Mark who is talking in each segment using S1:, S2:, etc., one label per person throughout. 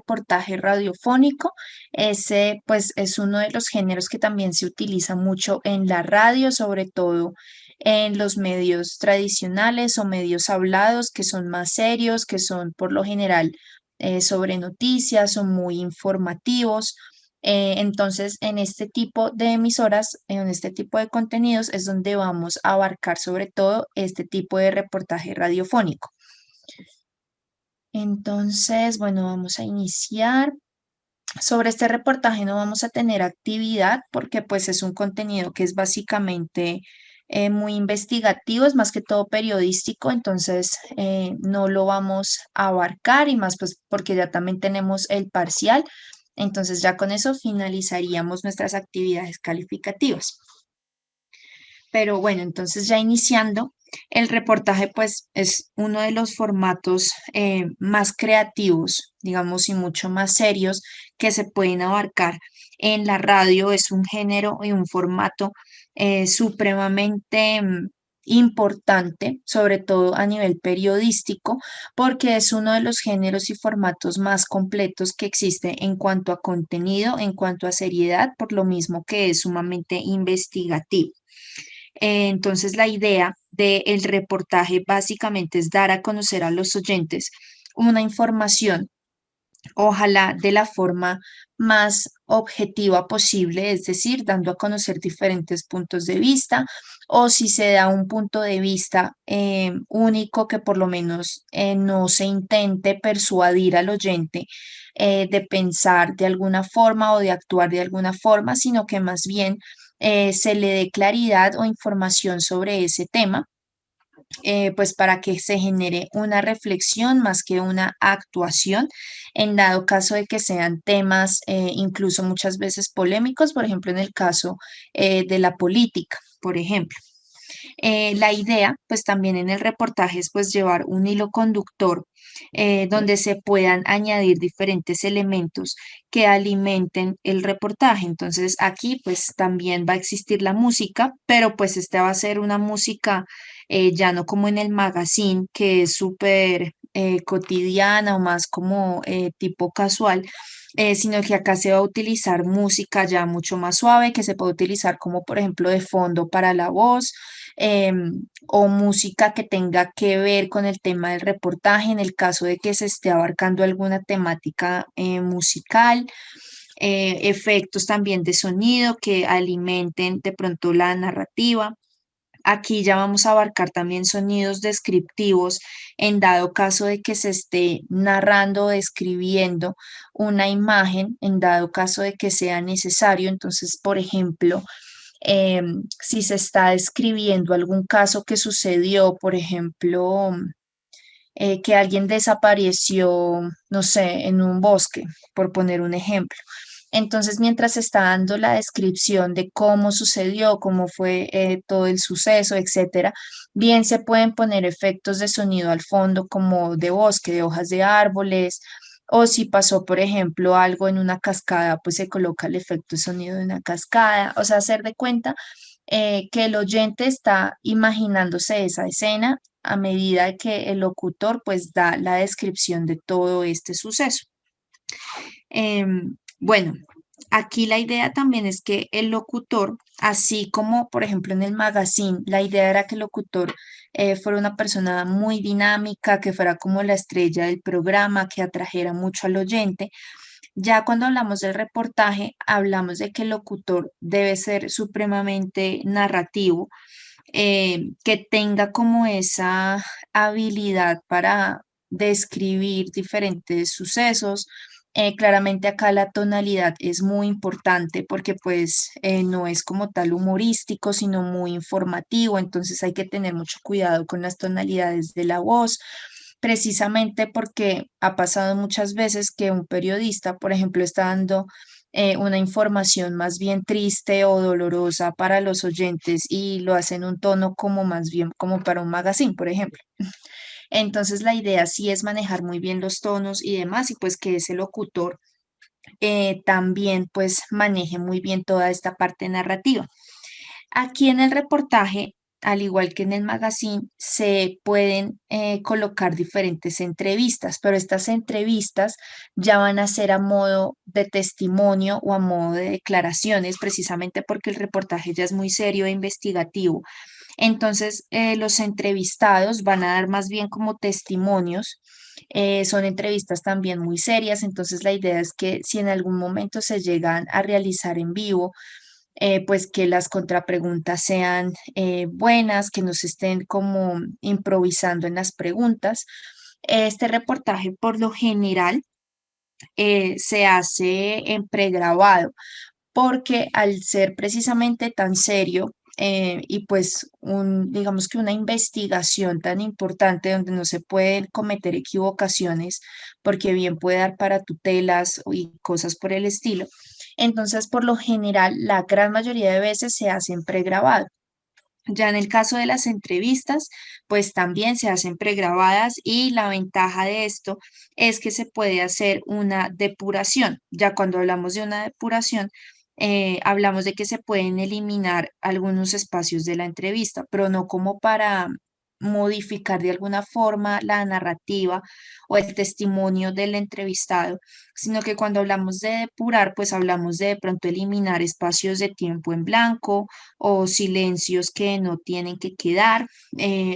S1: reportaje radiofónico. Ese pues es uno de los géneros que también se utiliza mucho en la radio, sobre todo en los medios tradicionales o medios hablados que son más serios, que son por lo general sobre noticias, son muy informativos. Entonces, en este tipo de emisoras, en este tipo de contenidos es donde vamos a abarcar sobre todo este tipo de reportaje radiofónico. Entonces, bueno, vamos a iniciar. Sobre este reportaje no vamos a tener actividad porque pues es un contenido que es básicamente muy investigativo, es más que todo periodístico, entonces no lo vamos a abarcar y más pues porque ya también tenemos el parcial, entonces ya con eso finalizaríamos nuestras actividades calificativas. Pero bueno, entonces ya iniciando, el reportaje pues es uno de los formatos más creativos, digamos, y mucho más serios que se pueden abarcar en la radio. Es un género y un formato supremamente importante, sobre todo a nivel periodístico, porque es uno de los géneros y formatos más completos que existe en cuanto a contenido, en cuanto a seriedad, por lo mismo que es sumamente investigativo. Entonces, la idea del reportaje básicamente es dar a conocer a los oyentes una información, ojalá de la forma más objetiva posible, es decir, dando a conocer diferentes puntos de vista, o si se da un punto de vista único que por lo menos no se intente persuadir al oyente de pensar de alguna forma o de actuar de alguna forma, sino que más bien se le dé claridad o información sobre ese tema, pues para que se genere una reflexión más que una actuación, en dado caso de que sean temas incluso muchas veces polémicos, por ejemplo, en el caso de la política, por ejemplo. La idea, pues también en el reportaje es pues llevar un hilo conductor donde se puedan añadir diferentes elementos que alimenten el reportaje. Entonces aquí pues también va a existir la música, pero pues esta va a ser una música ya no como en el magazine, que es súper cotidiana o más como tipo casual, sino que acá se va a utilizar música ya mucho más suave, que se puede utilizar como por ejemplo de fondo para la voz, o música que tenga que ver con el tema del reportaje en el caso de que se esté abarcando alguna temática musical. Efectos también de sonido que alimenten de pronto la narrativa. Aquí ya vamos a abarcar también sonidos descriptivos en dado caso de que se esté narrando o describiendo una imagen, en dado caso de que sea necesario. Entonces, por ejemplo, si se está describiendo algún caso que sucedió, por ejemplo, que alguien desapareció, no sé, en un bosque, por poner un ejemplo. Entonces, mientras se está dando la descripción de cómo sucedió, cómo fue todo el suceso, etcétera, bien se pueden poner efectos de sonido al fondo, como de bosque, de hojas de árboles, o si pasó, por ejemplo, algo en una cascada, pues se coloca el efecto de sonido de una cascada, o sea, hacer de cuenta que el oyente está imaginándose esa escena a medida que el locutor pues da la descripción de todo este suceso. Bueno, aquí la idea también es que el locutor, así como por ejemplo en el magazine, la idea era que el locutor fuera una persona muy dinámica, que fuera como la estrella del programa, que atrajera mucho al oyente. Ya cuando hablamos del reportaje, hablamos de que el locutor debe ser supremamente narrativo, que tenga como esa habilidad para describir diferentes sucesos. Claramente acá la tonalidad es muy importante porque pues no es como tal humorístico, sino muy informativo, entonces hay que tener mucho cuidado con las tonalidades de la voz, precisamente porque ha pasado muchas veces que un periodista, por ejemplo, está dando una información más bien triste o dolorosa para los oyentes y lo hace en un tono como más bien como para un magazine, por ejemplo. Entonces la idea sí es manejar muy bien los tonos y demás y pues que ese locutor también pues maneje muy bien toda esta parte narrativa. Aquí en el reportaje al igual que en el magazine, se pueden colocar diferentes entrevistas, pero estas entrevistas ya van a ser a modo de testimonio o a modo de declaraciones, precisamente porque el reportaje ya es muy serio e investigativo. Entonces, los entrevistados van a dar más bien como testimonios. Son entrevistas también muy serias, entonces la idea es que si en algún momento se llegan a realizar en vivo, pues que las contrapreguntas sean buenas, que no se estén como improvisando en las preguntas. Este reportaje por lo general se hace en pregrabado porque al ser precisamente tan serio y pues digamos que una investigación tan importante donde no se pueden cometer equivocaciones porque bien puede dar para tutelas y cosas por el estilo, entonces por lo general la gran mayoría de veces se hacen pregrabado. Ya en el caso de las entrevistas, pues también se hacen pregrabadas y la ventaja de esto es que se puede hacer una depuración. Ya cuando hablamos de una depuración, hablamos de que se pueden eliminar algunos espacios de la entrevista, pero no como para modificar de alguna forma la narrativa o el testimonio del entrevistado, sino que cuando hablamos de depurar, pues hablamos de pronto eliminar espacios de tiempo en blanco o silencios que no tienen que quedar,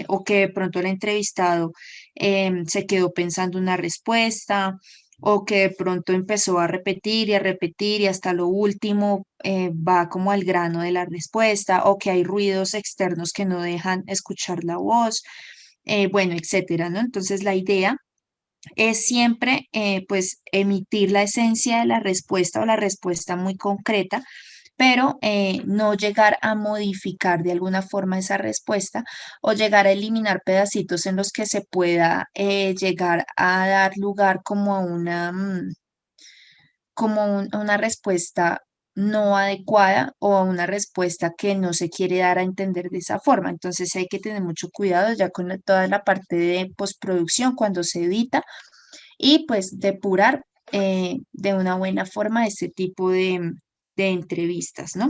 S1: o que de pronto el entrevistado se quedó pensando una respuesta, o que de pronto empezó a repetir y a repetir y hasta lo último va como al grano de la respuesta, o que hay ruidos externos que no dejan escuchar la voz, bueno, etcétera, ¿no? Entonces la idea es siempre pues emitir la esencia de la respuesta o la respuesta muy concreta, pero no llegar a modificar de alguna forma esa respuesta o llegar a eliminar pedacitos en los que se pueda llegar a dar lugar como a a una respuesta no adecuada o a una respuesta que no se quiere dar a entender de esa forma. Entonces hay que tener mucho cuidado ya con toda la parte de postproducción cuando se edita y pues depurar de una buena forma este tipo de entrevistas, ¿no?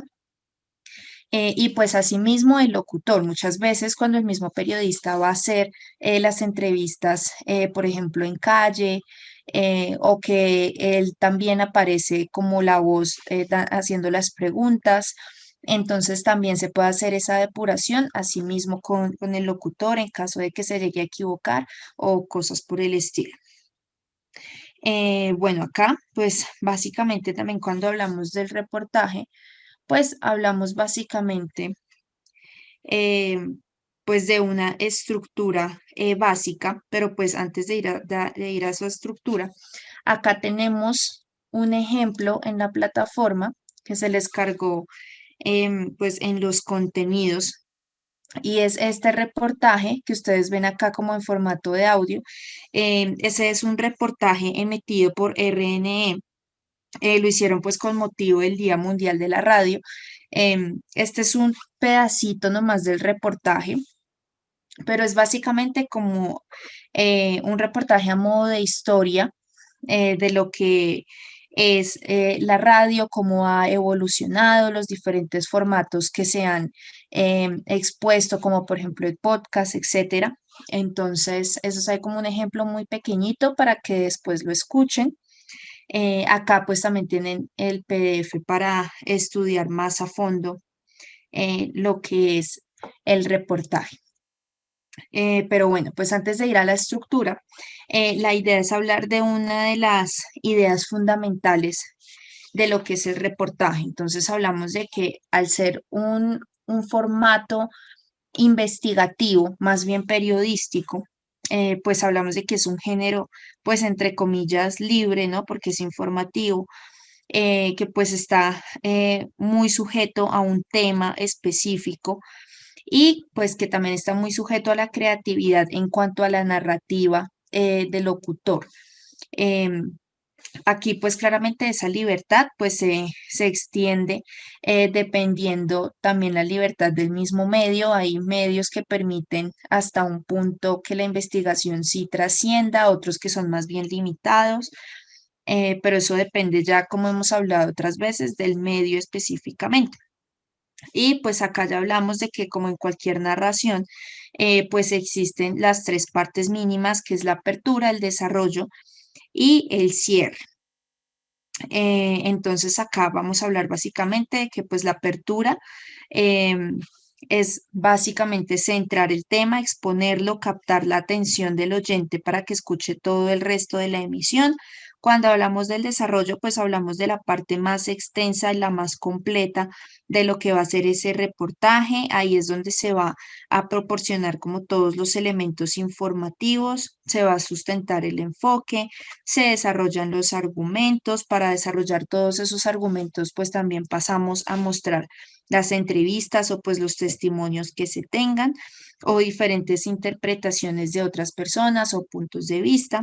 S1: Y pues asimismo el locutor, muchas veces cuando el mismo periodista va a hacer las entrevistas, por ejemplo, en calle, o que él también aparece como la voz haciendo las preguntas, entonces también se puede hacer esa depuración, asimismo con el locutor en caso de que se llegue a equivocar o cosas por el estilo. Bueno, acá, pues básicamente también cuando hablamos del reportaje, pues hablamos básicamente eh, pues de una estructura básica, pero pues antes de de ir a esa estructura, acá tenemos un ejemplo en la plataforma que se les cargó pues en los contenidos. Y es este reportaje que ustedes ven acá como en formato de audio. Ese es un reportaje emitido por RNE. Lo hicieron pues con motivo del Día Mundial de la Radio. Este es un pedacito nomás del reportaje, pero es básicamente como un reportaje a modo de historia de lo que es la radio, cómo ha evolucionado, los diferentes formatos que se han expuesto, como por ejemplo el podcast, etcétera. Entonces, eso es ahí como un ejemplo muy pequeñito para que después lo escuchen. Acá pues también tienen el PDF para estudiar más a fondo lo que es el reportaje. Pero bueno, pues antes de ir a la estructura, la idea es hablar de una de las ideas fundamentales de lo que es el reportaje. Entonces hablamos de que al ser un formato investigativo, más bien periodístico, pues hablamos de que es un género, pues entre comillas, libre, ¿no? Porque es informativo, que pues está muy sujeto a un tema específico y pues que también está muy sujeto a la creatividad en cuanto a la narrativa del locutor. Em, Aquí pues claramente esa libertad pues se extiende dependiendo también la libertad del mismo medio. Hay medios que permiten hasta un punto que la investigación sí trascienda, otros que son más bien limitados, pero eso depende ya, como hemos hablado otras veces, del medio específicamente. Y pues acá ya hablamos de que como en cualquier narración, pues existen las tres partes mínimas, que es la apertura, el desarrollo y el cierre. Entonces acá vamos a hablar básicamente de que pues la apertura em, es básicamente centrar el tema, exponerlo, captar la atención del oyente para que escuche todo el resto de la emisión. Cuando hablamos del desarrollo, pues hablamos de la parte más extensa y la más completa de lo que va a ser ese reportaje. Ahí es donde se va a proporcionar como todos los elementos informativos, se va a sustentar el enfoque, se desarrollan los argumentos. Para desarrollar todos esos argumentos, pues también pasamos a mostrar las entrevistas o pues los testimonios que se tengan o diferentes interpretaciones de otras personas o puntos de vista.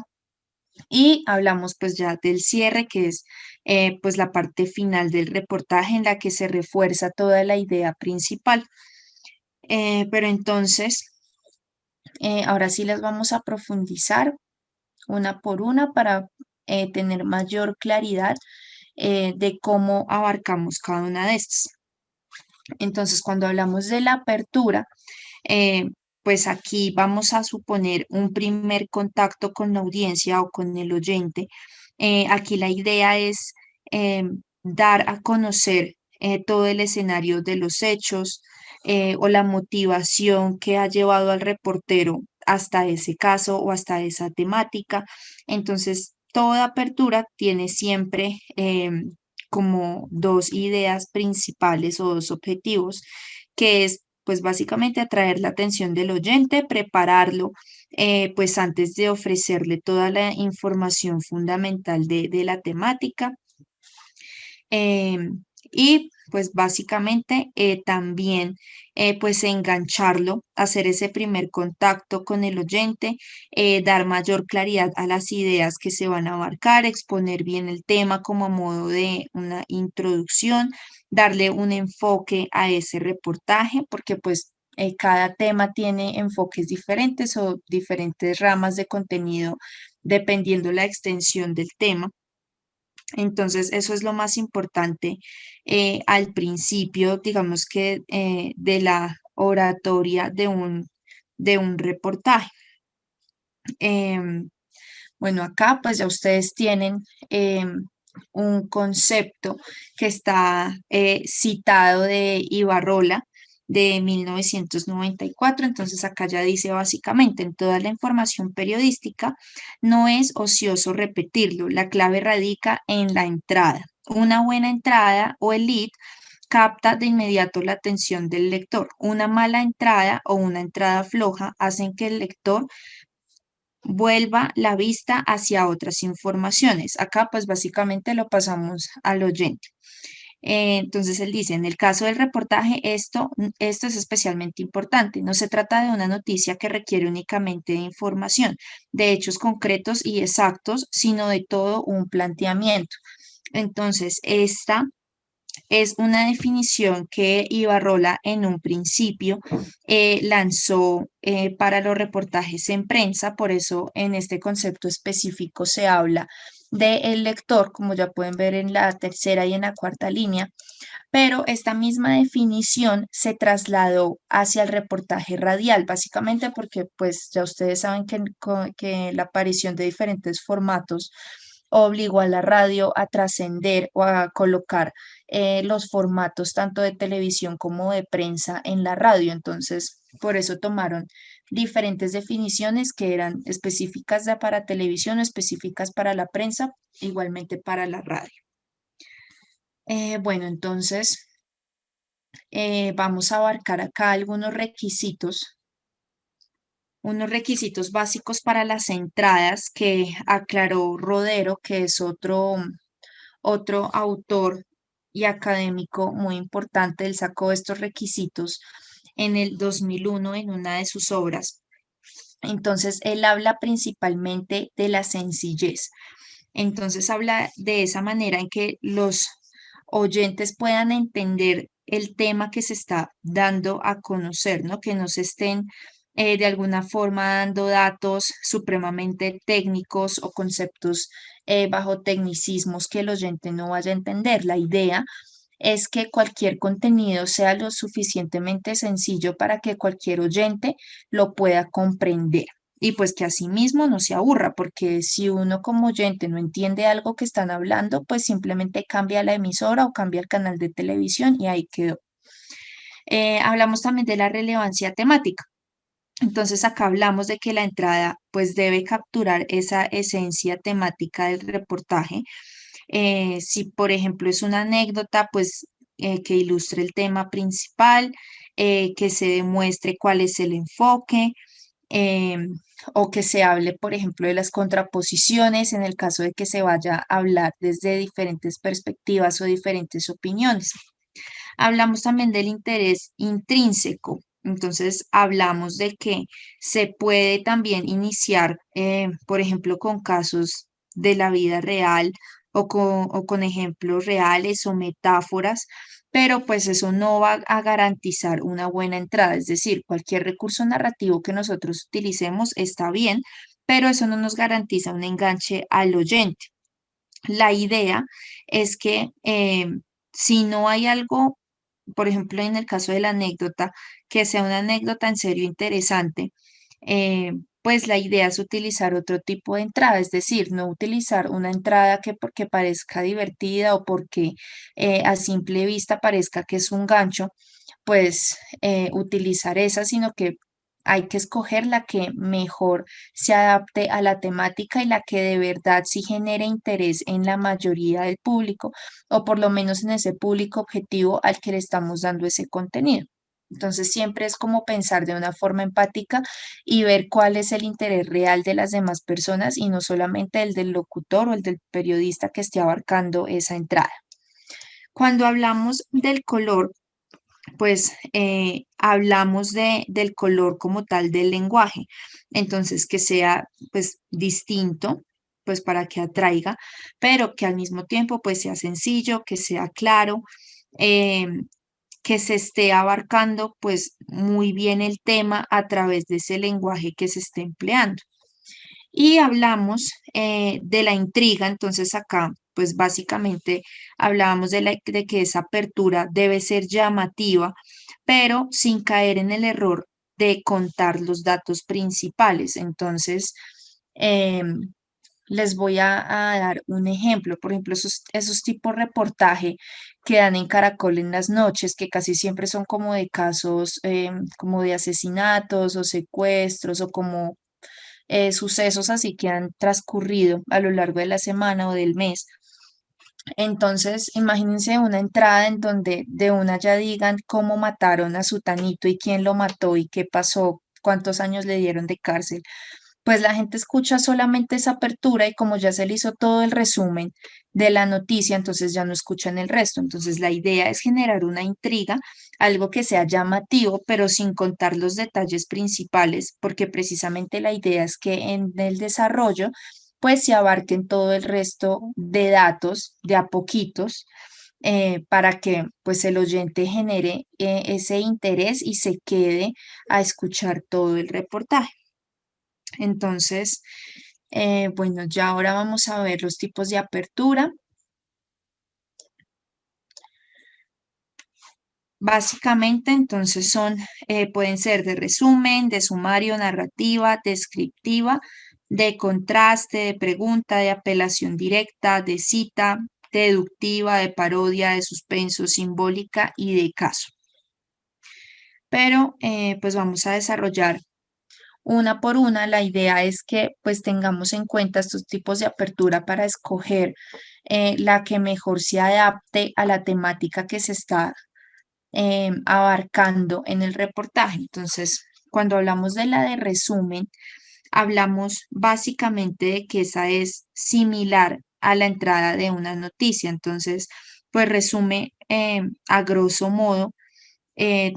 S1: Y hablamos pues ya del cierre, que es pues la parte final del reportaje en la que se refuerza toda la idea principal. Pero entonces, ahora sí las vamos a profundizar una por una para tener mayor claridad de cómo abarcamos cada una de estas. Entonces, cuando hablamos de la apertura, eh, pues aquí vamos a suponer un primer contacto con la audiencia o con el oyente. Aquí la idea es dar a conocer todo el escenario de los hechos o la motivación que ha llevado al reportero hasta ese caso o hasta esa temática. Entonces, toda apertura tiene siempre como dos ideas principales o dos objetivos, que es pues básicamente atraer la atención del oyente, prepararlo pues antes de ofrecerle toda la información fundamental de la temática. Y pues básicamente también pues engancharlo, hacer ese primer contacto con el oyente, dar mayor claridad a las ideas que se van a abarcar, exponer bien el tema como a modo de una introducción, darle un enfoque a ese reportaje, porque pues cada tema tiene enfoques diferentes o diferentes ramas de contenido dependiendo la extensión del tema. Entonces, eso es lo más importante al principio, digamos que de la oratoria de un reportaje. Em, bueno, acá pues ya ustedes tienen un concepto que está citado de Ibarrola de 1994. Entonces acá ya dice básicamente, en toda la información periodística no es ocioso repetirlo, la clave radica en la entrada. Una buena entrada o el lead capta de inmediato la atención del lector. Una mala entrada o una entrada floja hacen que el lector vuelva la vista hacia otras informaciones. Acá pues básicamente lo pasamos al oyente. Entonces él dice, en el caso del reportaje, esto es especialmente importante. No se trata de una noticia que requiere únicamente de información, de hechos concretos y exactos, sino de todo un planteamiento. Entonces, esta es una definición que Ibarrola en un principio lanzó para los reportajes en prensa, por eso en este concepto específico se habla del lector, como ya pueden ver en la tercera y en la cuarta línea, pero esta misma definición se trasladó hacia el reportaje radial, básicamente porque pues ya ustedes saben que la aparición de diferentes formatos obligó a la radio a trascender o a colocar los formatos tanto de televisión como de prensa en la radio. Entonces, por eso tomaron diferentes definiciones que eran específicas para televisión, específicas para la prensa, igualmente para la radio. Bueno, entonces vamos a abarcar acá unos requisitos básicos para las entradas que aclaró Rodero, que es otro autor y académico muy importante. Él sacó estos requisitos en el 2001 en una de sus obras. Entonces, él habla principalmente de la sencillez. Entonces, habla de esa manera en que los oyentes puedan entender el tema que se está dando a conocer, ¿no? Que no se estén de alguna forma dando datos supremamente técnicos o conceptos bajo tecnicismos que el oyente no vaya a entender. La idea es que cualquier contenido sea lo suficientemente sencillo para que cualquier oyente lo pueda comprender. Y pues que asimismo no se aburra, porque si uno como oyente no entiende algo que están hablando, pues simplemente cambia la emisora o cambia el canal de televisión y ahí quedó. Hablamos también de la relevancia temática. Entonces acá hablamos de que la entrada pues debe capturar esa esencia temática del reportaje. Si por ejemplo es una anécdota, pues que ilustre el tema principal, que se demuestre cuál es el enfoque, em, o que se hable, por ejemplo, de las contraposiciones en el caso de que se vaya a hablar desde diferentes perspectivas o diferentes opiniones. Hablamos también del interés intrínseco. Entonces, hablamos de que se puede también iniciar, por ejemplo, con casos de la vida real o con ejemplos reales o metáforas, pero pues eso no va a garantizar una buena entrada. Es decir, cualquier recurso narrativo que nosotros utilicemos está bien, pero eso no nos garantiza un enganche al oyente. La idea es que si no hay algo, por ejemplo, en el caso de la anécdota, que sea una anécdota en serio interesante, pues la idea es utilizar otro tipo de entrada, es decir, no utilizar una entrada que porque parezca divertida o porque a simple vista parezca que es un gancho, pues utilizar esa, sino que hay que escoger la que mejor se adapte a la temática y la que de verdad sí genere interés en la mayoría del público o por lo menos en ese público objetivo al que le estamos dando ese contenido. Entonces siempre es como pensar de una forma empática y ver cuál es el interés real de las demás personas y no solamente el del locutor o el del periodista que esté abarcando esa entrada. Cuando hablamos del color, pues hablamos del color como tal del lenguaje. Entonces, que sea pues distinto, pues para que atraiga, pero que al mismo tiempo pues sea sencillo, que sea claro, eh, que se esté abarcando pues muy bien el tema a través de ese lenguaje que se esté empleando. Y hablamos de la intriga, entonces acá, pues básicamente hablábamos de que esa apertura debe ser llamativa, pero sin caer en el error de contar los datos principales. Entonces, les voy a dar un ejemplo, por ejemplo, esos tipos de reportaje que dan en Caracol en las noches, que casi siempre son como de casos como de asesinatos o secuestros o como sucesos así que han transcurrido a lo largo de la semana o del mes. Entonces, imagínense una entrada en donde de una ya digan cómo mataron a su tanito y quién lo mató y qué pasó, cuántos años le dieron de cárcel. Pues la gente escucha solamente esa apertura y como ya se le hizo todo el resumen de la noticia, entonces ya no escuchan el resto. Entonces la idea es generar una intriga, algo que sea llamativo, pero sin contar los detalles principales, porque precisamente la idea es que en el desarrollo pues se abarquen todo el resto de datos de a poquitos, para que pues el oyente genere ese interés y se quede a escuchar todo el reportaje. Entonces, bueno, ya ahora vamos a ver los tipos de apertura. Básicamente, entonces pueden ser de resumen, de sumario, narrativa, descriptiva, de contraste, de pregunta, de apelación directa, de cita, deductiva, de parodia, de suspenso, simbólica y de caso. Pero pues vamos a desarrollar una por una. La idea es que pues tengamos en cuenta estos tipos de apertura para escoger la que mejor se adapte a la temática que se está abarcando en el reportaje. Entonces, cuando hablamos de la de resumen, hablamos básicamente de que esa es similar a la entrada de una noticia. Entonces, pues resume a grosso modo eh,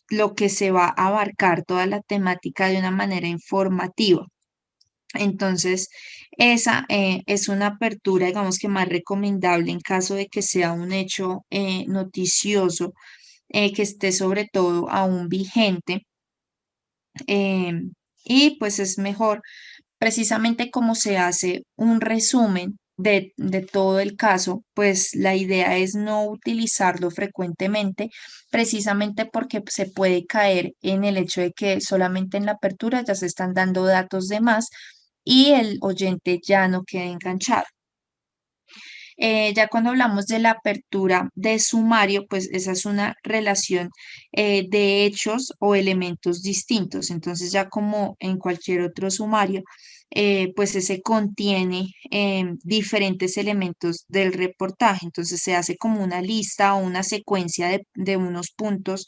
S1: lo que se va a abarcar toda la temática de una manera informativa. Entonces, esa es una apertura, digamos que más recomendable en caso de que sea un hecho noticioso, que esté sobre todo aún vigente. Y pues es mejor, precisamente como se hace un resumen, de todo el caso, pues la idea es no utilizarlo frecuentemente, precisamente porque se puede caer en el hecho de que solamente en la apertura ya se están dando datos de más y el oyente ya no queda enganchado. Ya cuando hablamos de la apertura de sumario, pues esa es una relación de hechos o elementos distintos. Entonces, ya como en cualquier otro sumario, pues ese contiene diferentes elementos del reportaje. Entonces, se hace como una lista o una secuencia de unos puntos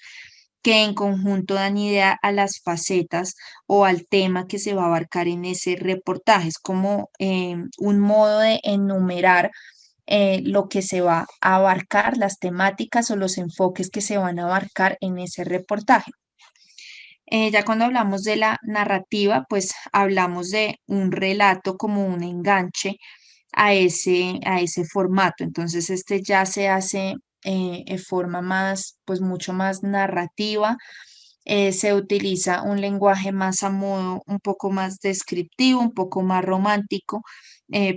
S1: que en conjunto dan idea a las facetas o al tema que se va a abarcar en ese reportaje. Es como un modo de enumerar lo que se va a abarcar, las temáticas o los enfoques que se van a abarcar en ese reportaje. Ya cuando hablamos de la narrativa, pues hablamos de un relato como un enganche a ese formato. Entonces, este ya se hace en forma más, pues mucho más narrativa. Se utiliza un lenguaje más a modo, un poco más descriptivo, un poco más romántico,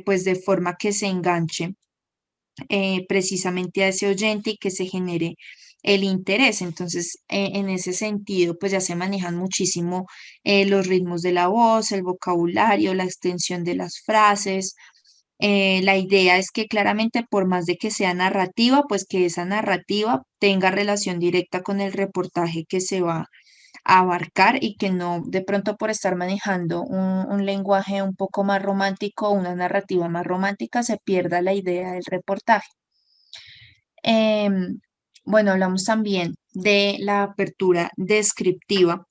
S1: pues de forma que se enganche precisamente a ese oyente y que se genere el interés. Entonces, en ese sentido, pues ya se manejan muchísimo los ritmos de la voz, el vocabulario, la extensión de las frases. La idea es que claramente, por más de que sea narrativa, pues que esa narrativa tenga relación directa con el reportaje que se va a abarcar y que no de pronto por estar manejando un lenguaje un poco más romántico, una narrativa más romántica, se pierda la idea del reportaje. Em, bueno, hablamos también de la apertura descriptiva.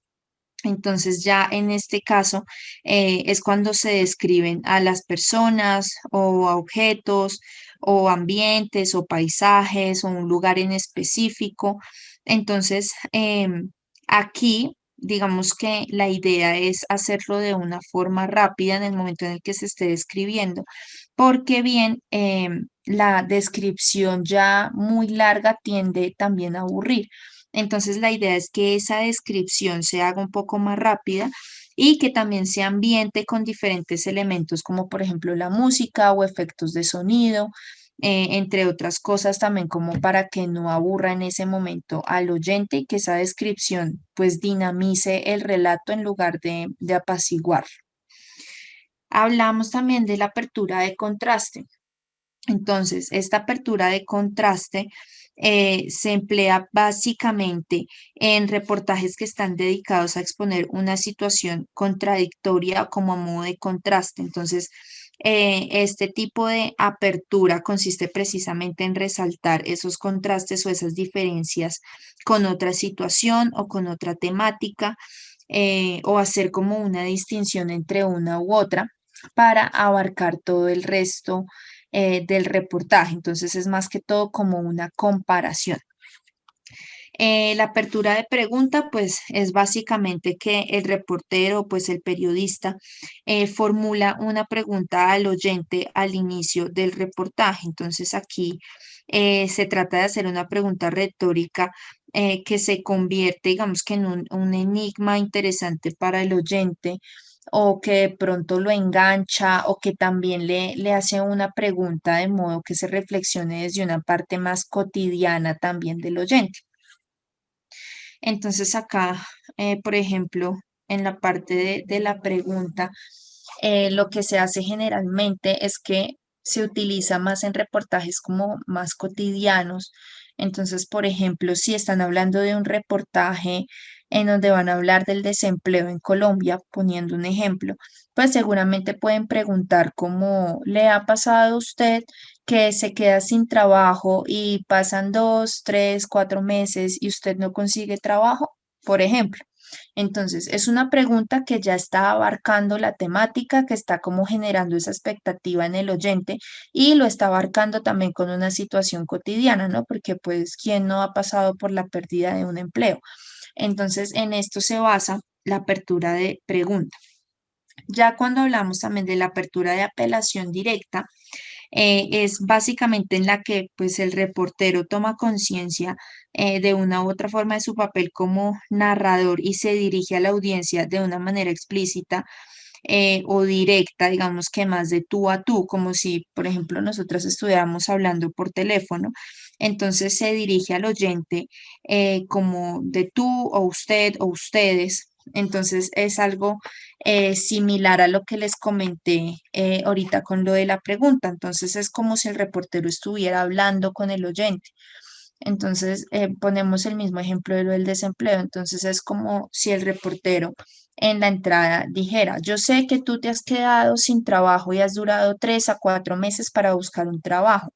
S1: Entonces ya en este caso es cuando se describen a las personas o a objetos o ambientes o paisajes o un lugar en específico. Entonces aquí digamos que la idea es hacerlo de una forma rápida en el momento en el que se esté describiendo, porque bien la descripción ya muy larga tiende también a aburrir. Entonces, la idea es que esa descripción se haga un poco más rápida y que también se ambiente con diferentes elementos, como por ejemplo la música o efectos de sonido, entre otras cosas también como para que no aburra en ese momento al oyente y que esa descripción pues dinamice el relato en lugar de apaciguar. Hablamos también de la apertura de contraste. Entonces, esta apertura de contraste se emplea básicamente en reportajes que están dedicados a exponer una situación contradictoria como a modo de contraste. Entonces, este tipo de apertura consiste precisamente en resaltar esos contrastes o esas diferencias con otra situación o con otra temática o hacer como una distinción entre una u otra para abarcar todo el resto del reportaje. Entonces es más que todo como una comparación. La apertura de pregunta, pues es básicamente que el reportero, pues el periodista, formula una pregunta al oyente al inicio del reportaje. Entonces aquí se trata de hacer una pregunta retórica que se convierte, digamos que en un enigma interesante para el oyente o que de pronto lo engancha o que también le hace una pregunta de modo que se reflexione desde una parte más cotidiana también del oyente. Entonces acá, por ejemplo, en la parte de la pregunta, lo que se hace generalmente es que se utiliza más en reportajes como más cotidianos. Entonces, por ejemplo, si están hablando de un reportaje en donde van a hablar del desempleo en Colombia, poniendo un ejemplo, pues seguramente pueden preguntar cómo le ha pasado a usted que se queda sin trabajo y pasan 2, 3, 4 meses y usted no consigue trabajo, por ejemplo. Entonces, es una pregunta que ya está abarcando la temática, que está como generando esa expectativa en el oyente y lo está abarcando también con una situación cotidiana, ¿no? Porque pues, ¿quién no ha pasado por la pérdida de un empleo? Entonces, en esto se basa la apertura de pregunta. Ya cuando hablamos también de la apertura de apelación directa, es básicamente en la que pues el reportero toma conciencia de una u otra forma de su papel como narrador y se dirige a la audiencia de una manera explícita o directa, digamos que más de tú a tú, como si, por ejemplo, nosotras estuviéramos hablando por teléfono. Entonces se dirige al oyente como de tú o usted o ustedes. Entonces es algo similar a lo que les comenté ahorita con lo de la pregunta. Entonces es como si el reportero estuviera hablando con el oyente. Entonces ponemos el mismo ejemplo de lo del desempleo. Entonces es como si el reportero en la entrada dijera, yo sé que tú te has quedado sin trabajo y has durado 3 a 4 meses para buscar un trabajo.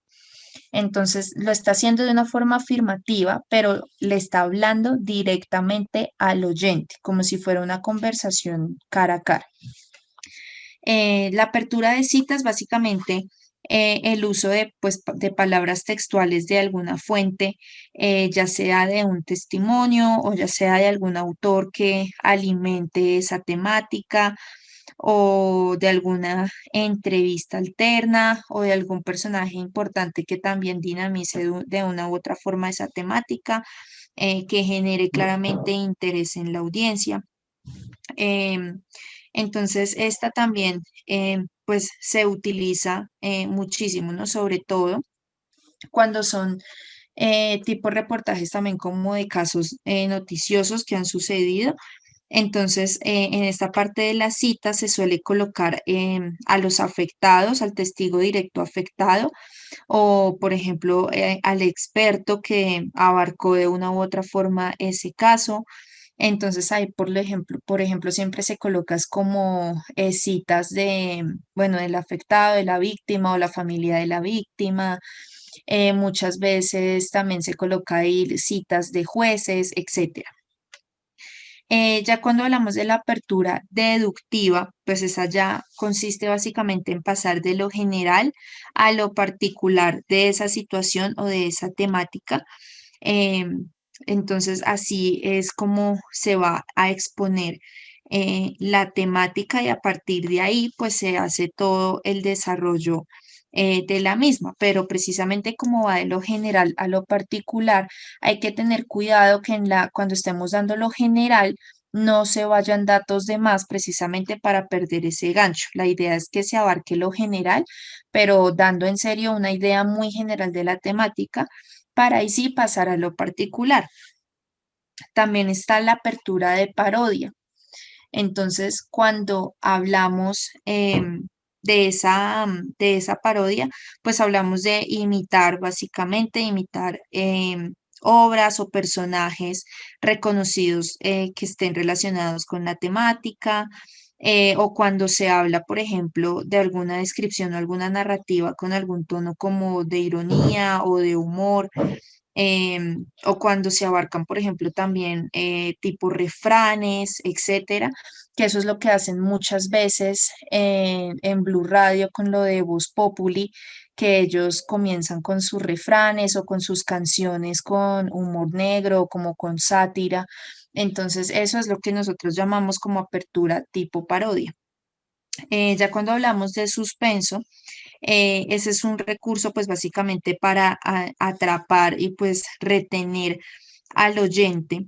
S1: Entonces lo está haciendo de una forma afirmativa, pero le está hablando directamente al oyente, como si fuera una conversación cara a cara. La apertura de citas, básicamente, el uso de, pues, de palabras textuales de alguna fuente, ya sea de un testimonio o ya sea de algún autor que alimente esa temática o de alguna entrevista alterna o de algún personaje importante que también dinamice de una u otra forma esa temática, que genere claramente interés en la audiencia. Em, entonces, esta también, pues, se utiliza muchísimo, ¿no? Sobre todo cuando son tipo reportajes también como de casos noticiosos que han sucedido. Entonces, en esta parte de la cita se suele colocar a los afectados, al testigo directo afectado, o, por ejemplo, al experto que abarcó de una u otra forma ese caso. Entonces ahí, por ejemplo, siempre se colocas como citas de, bueno, del afectado, de la víctima o la familia de la víctima. Muchas veces también se coloca ahí citas de jueces, etcétera. Ya cuando hablamos de la apertura deductiva, pues esa ya consiste básicamente en pasar de lo general a lo particular de esa situación o de esa temática. Entonces, así es como se va a exponer la temática y a partir de ahí, pues se hace todo el desarrollo de la misma, pero precisamente como va de lo general a lo particular, hay que tener cuidado que cuando estemos dando lo general, no se vayan datos de más precisamente para perder ese gancho. La idea es que se abarque lo general, pero dando en serio una idea muy general de la temática para ahí sí pasar a lo particular. También está la apertura de parodia. Entonces, cuando hablamos de esa parodia, pues hablamos de imitar, básicamente, imitar obras o personajes reconocidos que estén relacionados con la temática. O cuando se habla, por ejemplo, de alguna descripción o alguna narrativa con algún tono como de ironía o de humor, o cuando se abarcan, por ejemplo, también tipo refranes, etcétera, que eso es lo que hacen muchas veces en Blue Radio con lo de Voz Populi, que ellos comienzan con sus refranes o con sus canciones con humor negro, o como con sátira. Entonces, eso es lo que nosotros llamamos como apertura tipo parodia. Ya cuando hablamos de suspenso, ese es un recurso pues básicamente para atrapar y pues retener al oyente.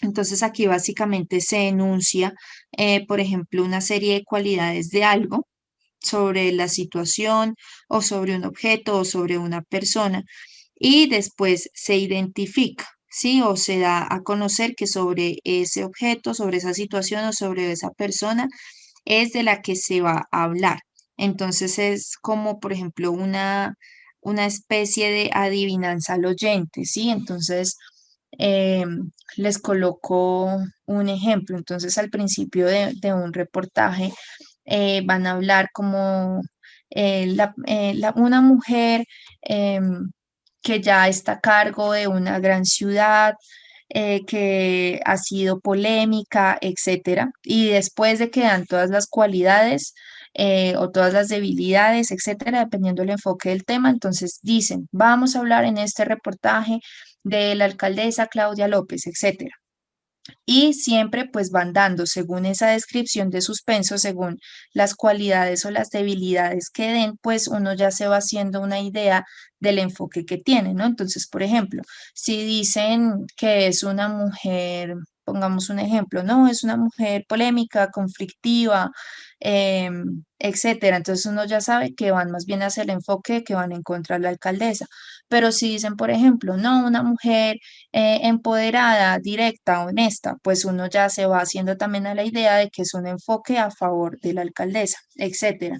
S1: Entonces aquí básicamente se enuncia, por ejemplo, una serie de cualidades de algo sobre la situación o sobre un objeto o sobre una persona y después se identifica, ¿sí? O se da a conocer que sobre ese objeto, sobre esa situación o sobre esa persona es de la que se va a hablar. Entonces es como, por ejemplo, una especie de adivinanza al oyente, ¿sí? Entonces, les coloco un ejemplo. Entonces, al principio de un reportaje, van a hablar como una mujer que ya está a cargo de una gran ciudad, que ha sido polémica, etcétera. Y después de que dan todas las cualidades o todas las debilidades, etcétera, dependiendo del enfoque del tema, entonces dicen, vamos a hablar en este reportaje de la alcaldesa Claudia López, etcétera. Y siempre pues van dando, según esa descripción de suspenso, según las cualidades o las debilidades que den, pues uno ya se va haciendo una idea del enfoque que tiene, ¿no? Entonces, por ejemplo, si dicen que es una mujer pongamos un ejemplo, no, es una mujer polémica, conflictiva, etcétera. Entonces uno ya sabe que van más bien hacia el enfoque que van en contra de la alcaldesa. Pero si dicen, por ejemplo, no, una mujer empoderada, directa, honesta, pues uno ya se va haciendo también a la idea de que es un enfoque a favor de la alcaldesa, etcétera.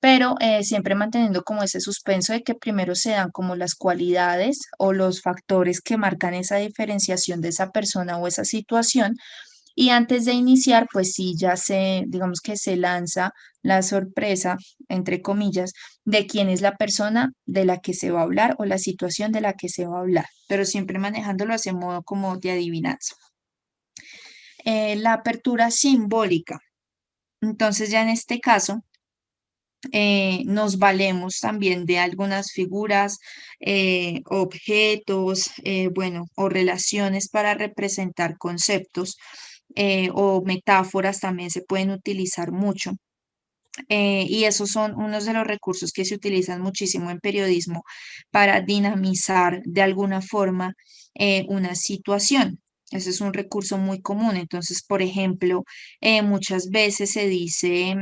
S1: Pero siempre manteniendo como ese suspenso de que primero se dan como las cualidades o los factores que marcan esa diferenciación de esa persona o esa situación. Y antes de iniciar, pues sí, ya se, digamos que se lanza la sorpresa, entre comillas, de quién es la persona de la que se va a hablar o la situación de la que se va a hablar, pero siempre manejándolo así en modo como de adivinanza. La apertura simbólica. Entonces ya en este caso nos valemos también de algunas figuras, objetos, bueno, o relaciones para representar conceptos o metáforas también se pueden utilizar mucho. Y esos son unos de los recursos que se utilizan muchísimo en periodismo para dinamizar de alguna forma una situación. Ese es un recurso muy común. Entonces, por ejemplo, muchas veces se dice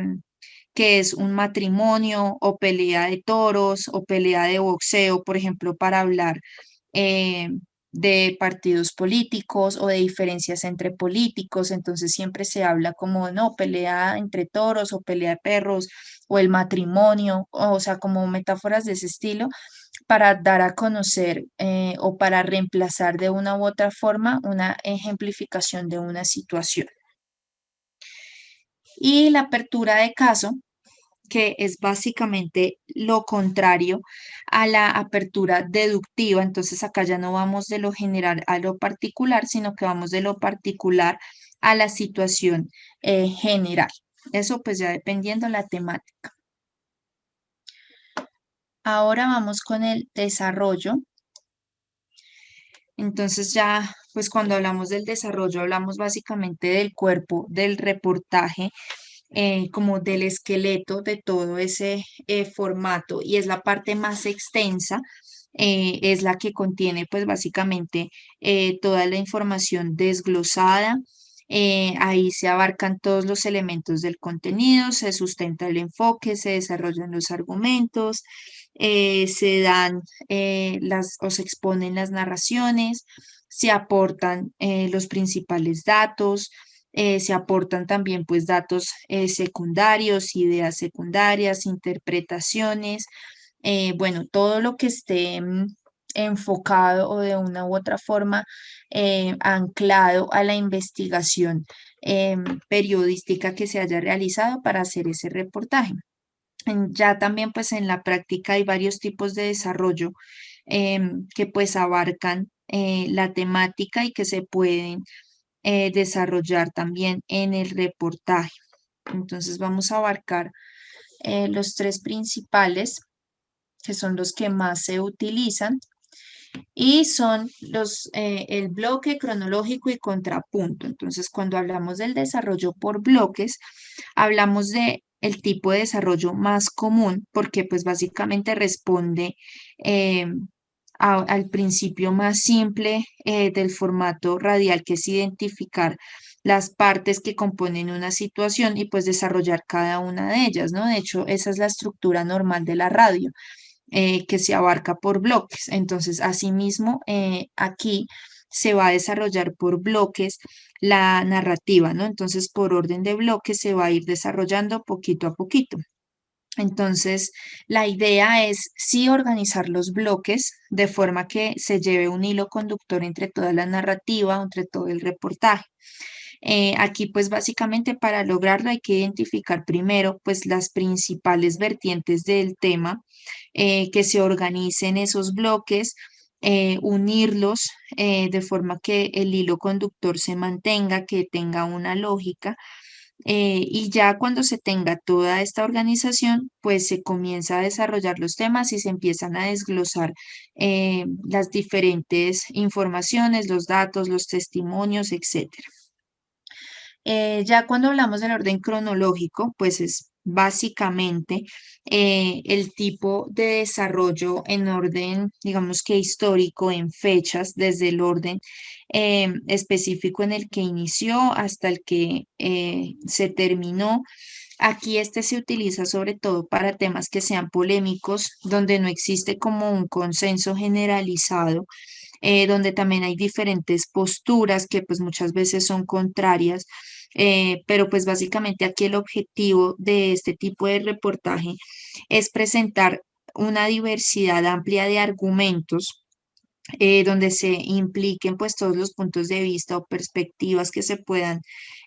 S1: que es un matrimonio o pelea de toros o pelea de boxeo, por ejemplo, para hablar eh, de partidos políticos o de diferencias entre políticos. Entonces siempre se habla como, no, pelea entre toros o pelea de perros o el matrimonio, o sea, como metáforas de ese estilo para dar a conocer o para reemplazar de una u otra forma una ejemplificación de una situación. Y la apertura de caso que es básicamente lo contrario a la apertura deductiva. Entonces acá ya no vamos de lo general a lo particular, sino que vamos de lo particular a la situación general. Eso pues ya dependiendo la temática. Ahora vamos con el desarrollo. Entonces ya, pues cuando hablamos del desarrollo, hablamos básicamente del cuerpo, del reportaje, como del esqueleto de todo ese formato y es la parte más extensa, es la que contiene pues básicamente toda la información desglosada. Ahí se abarcan todos los elementos del contenido, se sustenta el enfoque, se desarrollan los argumentos, se dan las o se exponen las narraciones, se aportan los principales datos, se aportan también pues datos secundarios, ideas secundarias, interpretaciones, bueno, todo lo que esté enfocado o de una u otra forma anclado a la investigación periodística que se haya realizado para hacer ese reportaje. Ya también pues en la práctica hay varios tipos de desarrollo que pues abarcan la temática y que se pueden desarrollar también en el reportaje. Entonces vamos a abarcar los tres principales, que son los que más se utilizan, y son el bloque cronológico y contrapunto. Entonces, cuando hablamos del desarrollo por bloques, hablamos de el tipo de desarrollo más común, porque pues básicamente responde eh, al principio más simple del formato radial, que es identificar las partes que componen una situación y pues desarrollar cada una de ellas, ¿no? De hecho, esa es la estructura normal de la radio, que se abarca por bloques. Entonces, asimismo, aquí se va a desarrollar por bloques la narrativa, ¿no? Entonces, por orden de bloques se va a ir desarrollando poquito a poquito. Entonces, la idea es sí organizar los bloques de forma que se lleve un hilo conductor entre toda la narrativa, entre todo el reportaje. Aquí, pues básicamente para lograrlo hay que identificar primero, pues las principales vertientes del tema, que se organicen esos bloques, unirlos de forma que el hilo conductor se mantenga, que tenga una lógica y ya cuando se tenga toda esta organización, pues se comienza a desarrollar los temas y se empiezan a desglosar las diferentes informaciones, los datos, los testimonios, etcétera. Ya cuando hablamos del orden cronológico, pues es básicamente el tipo de desarrollo en orden, digamos que histórico, en fechas, desde el orden específico en el que inició hasta el que se terminó. Aquí este se utiliza sobre todo para temas que sean polémicos, donde no existe como un consenso generalizado, donde también hay diferentes posturas que pues muchas veces son contrarias, pero pues básicamente aquí el objetivo de este tipo de reportaje es presentar una diversidad amplia de argumentos, donde se impliquen pues todos los puntos de vista o perspectivas que se puedan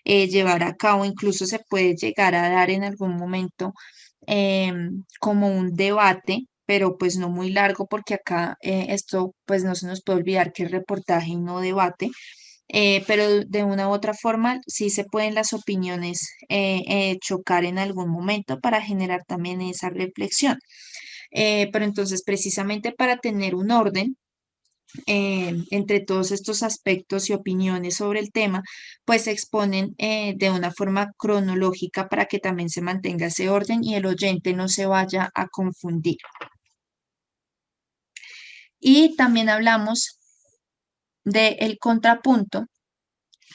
S1: llevar a cabo. Incluso se puede llegar a dar en algún momento como un debate, pero pues no muy largo, porque acá esto pues no se nos puede olvidar que es reportaje y no debate. Pero de una u otra forma sí se pueden las opiniones chocar en algún momento para generar también esa reflexión. Pero entonces, precisamente para tener un orden, entre todos estos aspectos y opiniones sobre el tema, pues se exponen de una forma cronológica para que también se mantenga ese orden y el oyente no se vaya a confundir. Y también hablamos del contrapunto,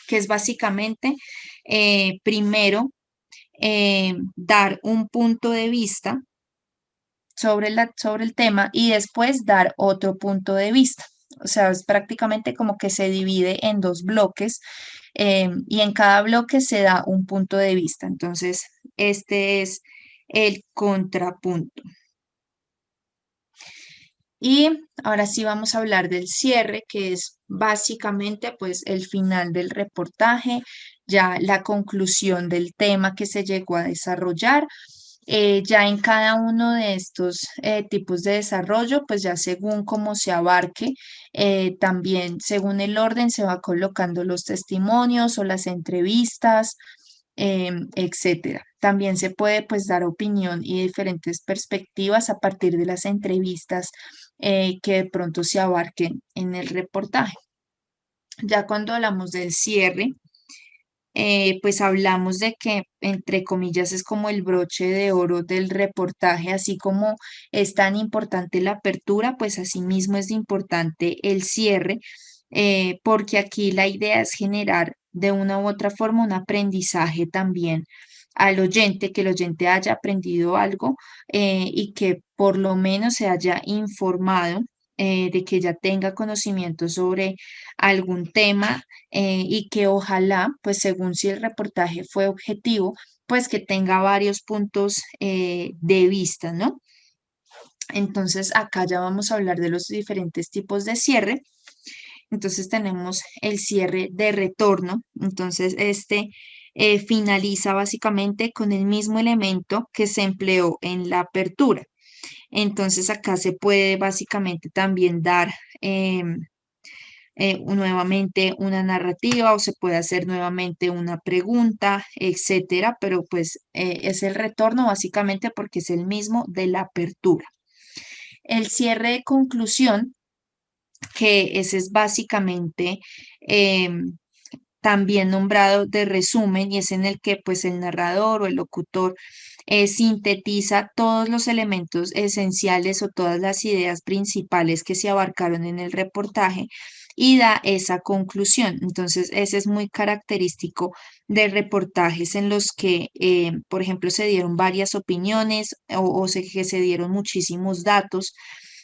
S1: que es básicamente primero dar un punto de vista sobre el tema y después dar otro punto de vista. O sea, es prácticamente como que se divide en dos bloques, y en cada bloque se da un punto de vista. Entonces, este es el contrapunto. Y ahora sí vamos a hablar del cierre, que es básicamente pues el final del reportaje, ya la conclusión del tema que se llegó a desarrollar. Ya en cada uno de estos tipos de desarrollo, pues ya según cómo se abarque, también según el orden se va colocando los testimonios o las entrevistas, etcétera. También se puede pues dar opinión y diferentes perspectivas a partir de las entrevistas que de pronto se abarquen en el reportaje. Ya cuando hablamos del cierre, pues hablamos de que, entre comillas, es como el broche de oro del reportaje, así como es tan importante la apertura, pues asimismo es importante el cierre, porque aquí la idea es generar de una u otra forma un aprendizaje también al oyente, que el oyente haya aprendido algo, y que por lo menos se haya informado, de que ya tenga conocimiento sobre algún tema, y que ojalá, pues según si el reportaje fue objetivo, pues que tenga varios puntos de vista, ¿no? Entonces, acá ya vamos a hablar de los diferentes tipos de cierre. Entonces, tenemos el cierre de retorno. Entonces, este finaliza básicamente con el mismo elemento que se empleó en la apertura. Entonces, acá se puede básicamente también dar nuevamente una narrativa o se puede hacer nuevamente una pregunta, etcétera, pero pues es el retorno básicamente porque es el mismo de la apertura. El cierre de conclusión, que ese es básicamente también nombrado de resumen, y es en el que pues el narrador o el locutor sintetiza todos los elementos esenciales o todas las ideas principales que se abarcaron en el reportaje y da esa conclusión. Entonces, ese es muy característico de reportajes en los que, por ejemplo, se dieron varias opiniones que se dieron muchísimos datos.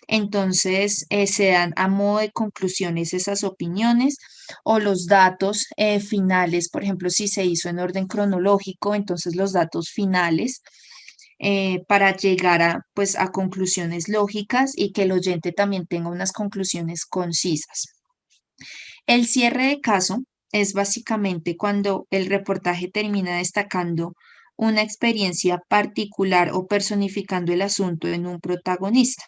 S1: Entonces, se dan a modo de conclusiones esas opiniones o los datos finales. Por ejemplo, si se hizo en orden cronológico, entonces los datos finales, para llegar a, pues, a conclusiones lógicas y que el oyente también tenga unas conclusiones concisas. El cierre de caso es básicamente cuando el reportaje termina destacando una experiencia particular o personificando el asunto en un protagonista.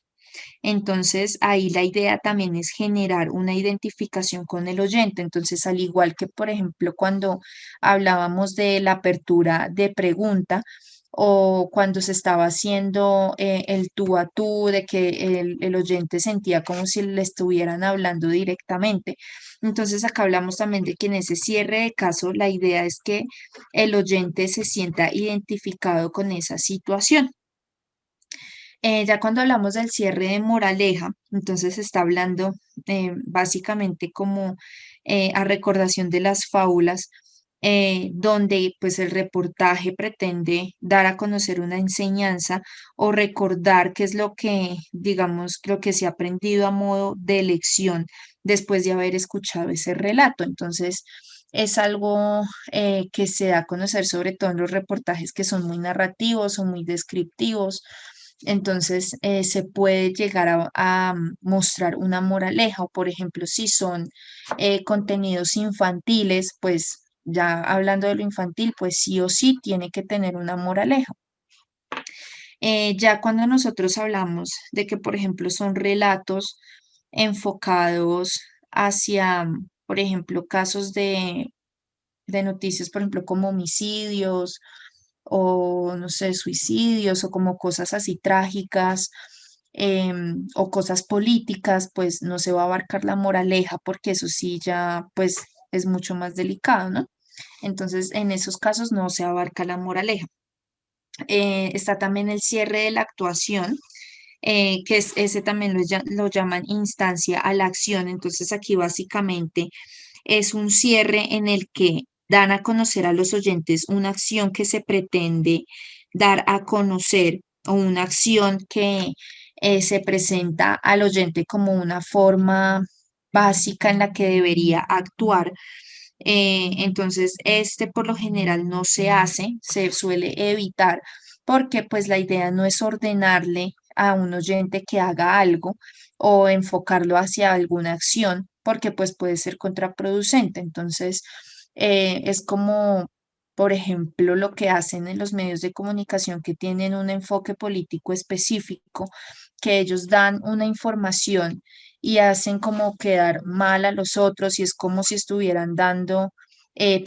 S1: Entonces, ahí la idea también es generar una identificación con el oyente. Entonces, al igual que, por ejemplo, cuando hablábamos de la apertura de pregunta, o cuando se estaba haciendo el tú a tú, de que el oyente sentía como si le estuvieran hablando directamente. Entonces acá hablamos también de que en ese cierre de caso la idea es que el oyente se sienta identificado con esa situación. Ya cuando hablamos del cierre de moraleja, entonces se está hablando básicamente como a recordación de las fábulas, donde pues el reportaje pretende dar a conocer una enseñanza o recordar qué es lo que, digamos, lo que se ha aprendido a modo de lección después de haber escuchado ese relato. Entonces, es algo que se da a conocer sobre todo en los reportajes que son muy narrativos o muy descriptivos. Entonces, se puede llegar a mostrar una moraleja o, por ejemplo, si son contenidos infantiles, pues ya hablando de lo infantil, pues sí o sí tiene que tener una moraleja. Ya cuando nosotros hablamos de que, por ejemplo, son relatos enfocados hacia, por ejemplo, casos de noticias, por ejemplo, como homicidios o, no sé, suicidios o como cosas así trágicas, o cosas políticas, pues no se va a abarcar la moraleja porque eso sí ya pues es mucho más delicado, ¿no? Entonces, en esos casos no se abarca la moraleja. Está también el cierre de la actuación, ese también lo llaman instancia a la acción. Entonces, aquí básicamente es un cierre en el que dan a conocer a los oyentes una acción que se pretende dar a conocer o una acción que se presenta al oyente como una forma básica en la que debería actuar. Entonces, este por lo general no se hace, se suele evitar porque pues la idea no es ordenarle a un oyente que haga algo o enfocarlo hacia alguna acción, porque pues puede ser contraproducente. Entonces, es como, por ejemplo, lo que hacen en los medios de comunicación que tienen un enfoque político específico, que ellos dan una información y hacen como quedar mal a los otros y es como si estuvieran dando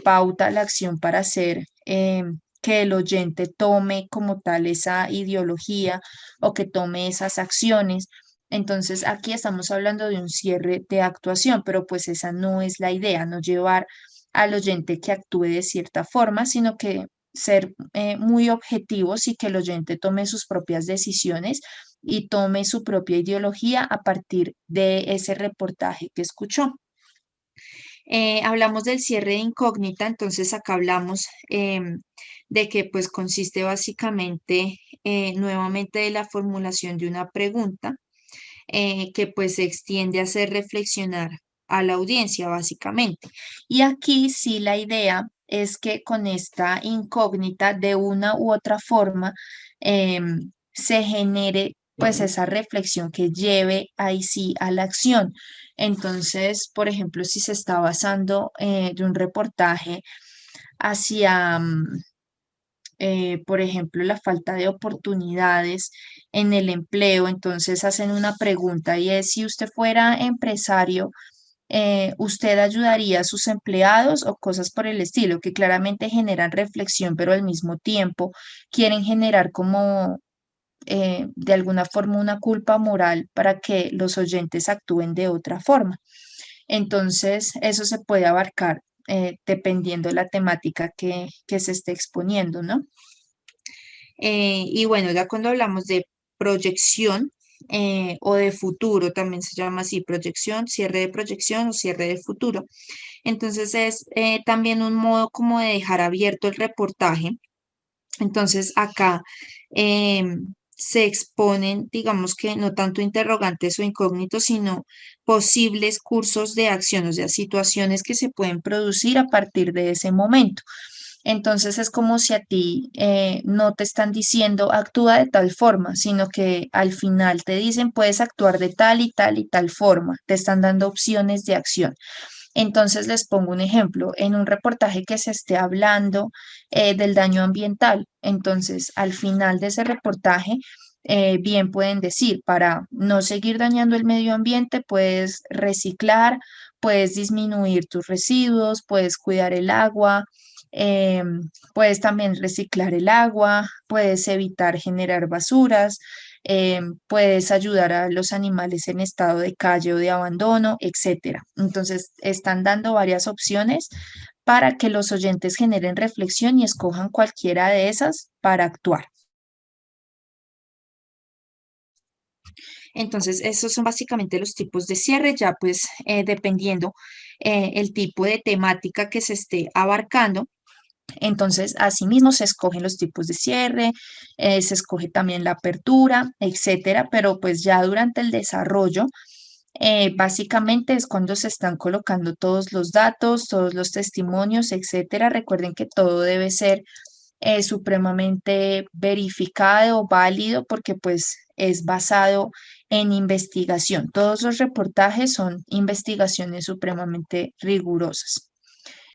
S1: pauta a la acción para hacer que el oyente tome como tal esa ideología o que tome esas acciones. Entonces, aquí estamos hablando de un cierre de actuación, pero pues esa no es la idea, no llevar al oyente que actúe de cierta forma, sino que ser muy objetivos y que el oyente tome sus propias decisiones y tome su propia ideología a partir de ese reportaje que escuchó. Hablamos del cierre de incógnita, entonces acá hablamos de que pues consiste básicamente nuevamente de la formulación de una pregunta que pues se extiende a hacer reflexionar a la audiencia básicamente. Y aquí sí la idea es que con esta incógnita de una u otra forma se genere pues esa reflexión que lleve ahí sí a la acción. Entonces, por ejemplo, si se está basando de un reportaje hacia, por ejemplo, la falta de oportunidades en el empleo, entonces hacen una pregunta y es, si usted fuera empresario, ¿usted ayudaría a sus empleados o cosas por el estilo, que claramente generan reflexión, pero al mismo tiempo quieren generar como de alguna forma una culpa moral para que los oyentes actúen de otra forma? Entonces, eso se puede abarcar dependiendo de la temática que se esté exponiendo, ¿no? Y bueno, ya cuando hablamos de proyección o de futuro, también se llama así, proyección, cierre de proyección o cierre de futuro. Entonces es también un modo como de dejar abierto el reportaje. Entonces acá se exponen, digamos que no tanto interrogantes o incógnitos, sino posibles cursos de acción, o sea, situaciones que se pueden producir a partir de ese momento. Entonces es como si a ti no te están diciendo actúa de tal forma, sino que al final te dicen puedes actuar de tal y tal y tal forma. Te están dando opciones de acción. Entonces les pongo un ejemplo, en un reportaje que se esté hablando del daño ambiental, entonces al final de ese reportaje, bien pueden decir, para no seguir dañando el medio ambiente, puedes reciclar, puedes disminuir tus residuos, puedes cuidar el agua, puedes también reciclar el agua, puedes evitar generar basuras, puedes ayudar a los animales en estado de calle o de abandono, etcétera. Entonces, están dando varias opciones para que los oyentes generen reflexión y escojan cualquiera de esas para actuar. Entonces, esos son básicamente los tipos de cierre, ya pues dependiendo el tipo de temática que se esté abarcando. Entonces, asimismo se escogen los tipos de cierre, se escoge también la apertura, etcétera, pero pues ya durante el desarrollo, básicamente es cuando se están colocando todos los datos, todos los testimonios, etcétera. Recuerden que todo debe ser supremamente verificado, válido, porque pues es basado en investigación. Todos los reportajes son investigaciones supremamente rigurosas.